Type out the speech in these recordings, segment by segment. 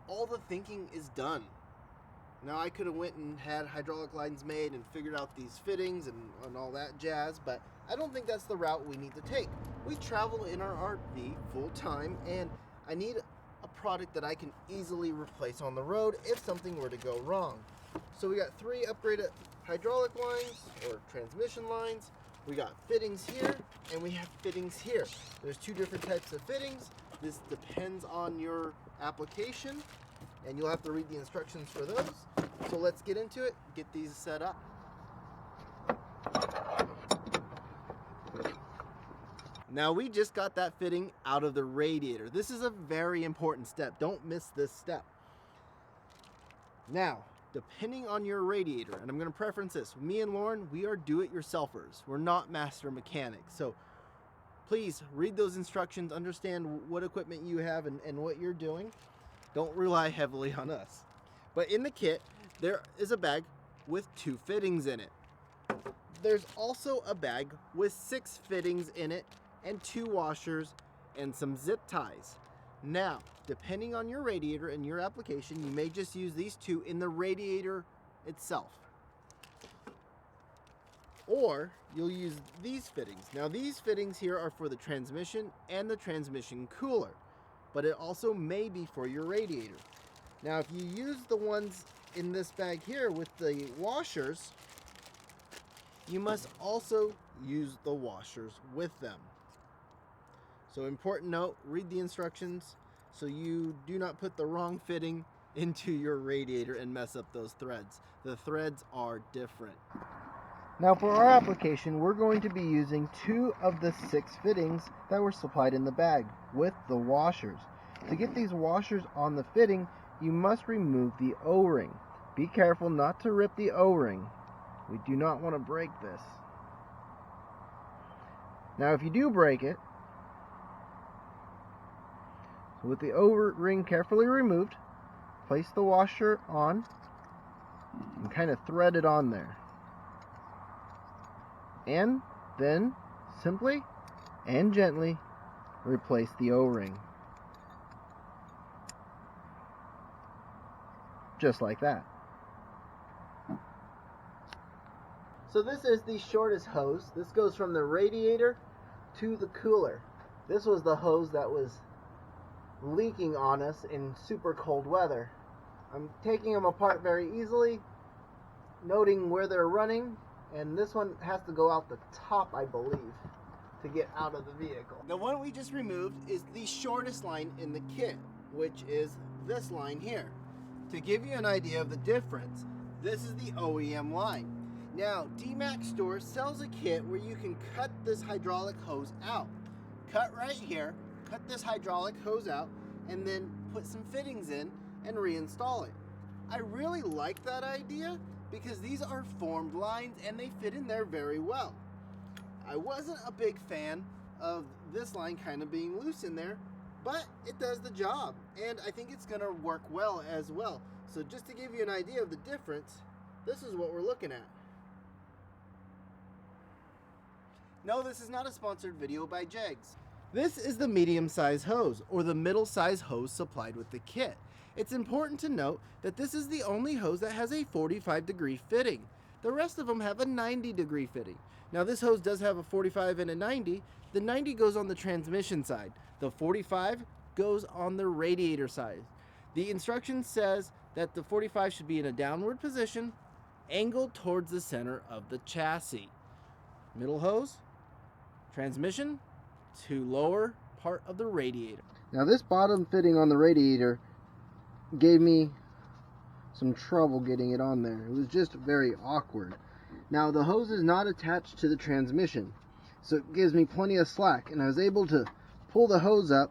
all the thinking is done. Now I could have went and had hydraulic lines made and figured out these fittings and all that jazz, but I don't think that's the route we need to take. We travel in our RV full time, and I need a product that I can easily replace on the road if something were to go wrong. So we got 3 upgraded hydraulic lines or transmission lines. We got fittings here and we have fittings here. There's 2 different types of fittings. This depends on your application, and you'll have to read the instructions for those. So let's get into it, get these set up. Now we just got that fitting out of the radiator. This is a very important step. Don't miss this step. Now, depending on your radiator, and I'm going to preference this, me and Lauren, we are do-it-yourselfers. We're not master mechanics. So please read those instructions, understand what equipment you have and what you're doing. Don't rely heavily on us. But in the kit, there is a bag with 2 fittings in it. There's also a bag with 6 fittings in it and 2 washers and some zip ties. Now, depending on your radiator and your application, you may just use these 2 in the radiator itself. Or you'll use these fittings. Now these fittings here are for the transmission and the transmission cooler, but it also may be for your radiator. Now if you use the ones in this bag here with the washers, you must also use the washers with them. So important note, read the instructions so you do not put the wrong fitting into your radiator and mess up those threads. The threads are different. Now for our application, we're going to be using 2 of the 6 fittings that were supplied in the bag with the washers. To get these washers on the fitting, you must remove the O-ring. Be careful not to rip the O-ring. We do not want to break this. Now if you do break it, with the O-ring carefully removed, place the washer on and kind of thread it on there. And then simply and gently replace the O-ring. Just like that. So this is the shortest hose. This goes from the radiator to the cooler. This was the hose that was leaking on us in super cold weather. I'm taking them apart very easily, noting where they're running, and this one has to go out the top, I believe, to get out of the vehicle. The one we just removed is the shortest line in the kit, which is this line here. To give you an idea of the difference, this is the OEM line. Now, DMAX Store sells a kit where you can cut this hydraulic hose out. Cut right here, cut this hydraulic hose out, and then put some fittings in and reinstall it. I really like that idea because these are formed lines and they fit in there very well. I wasn't a big fan of this line kind of being loose in there, but it does the job, and I think it's gonna work well as well. So just to give you an idea of the difference, this is what we're looking at. No, this is not a sponsored video by Jegs. This is the medium-size hose, or the middle-size hose supplied with the kit. It's important to note that this is the only hose that has a 45-degree fitting. The rest of them have a 90-degree fitting. Now this hose does have a 45 and a 90. The 90 goes on the transmission side. The 45 goes on the radiator side. The instruction says that the 45 should be in a downward position, angled towards the center of the chassis. Middle hose, transmission, to lower part of the radiator. Now this bottom fitting on the radiator gave me some trouble getting it on there. It was just very awkward. Now the hose is not attached to the transmission, so it gives me plenty of slack, and I was able to pull the hose up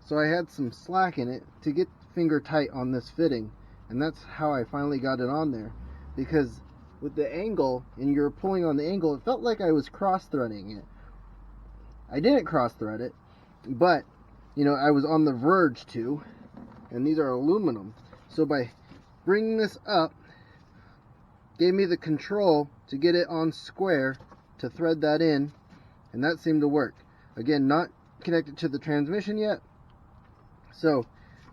so I had some slack in it to get finger tight on this fitting, and that's how I finally got it on there. Because with the angle, and you're pulling on the angle, it felt like I was cross-threading it. I didn't cross-thread it, but you know, I was on the verge to, and these are aluminum. So by bringing this up, gave me the control to get it on square to thread that in, and that seemed to work. Again, not connected to the transmission yet, so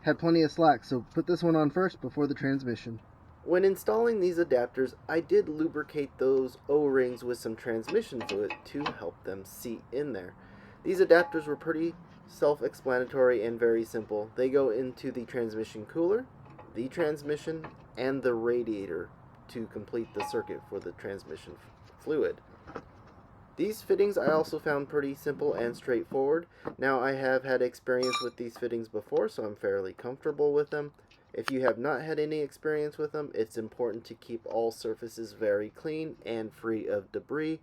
had plenty of slack, so put this one on first before the transmission. When installing these adapters, I did lubricate those O-rings with some transmission fluid to help them seat in there. These adapters were pretty self-explanatory and very simple. They go into the transmission cooler, the transmission, and the radiator to complete the circuit for the transmission fluid. These fittings I also found pretty simple and straightforward. Now, I have had experience with these fittings before, so I'm fairly comfortable with them. If you have not had any experience with them, it's important to keep all surfaces very clean and free of debris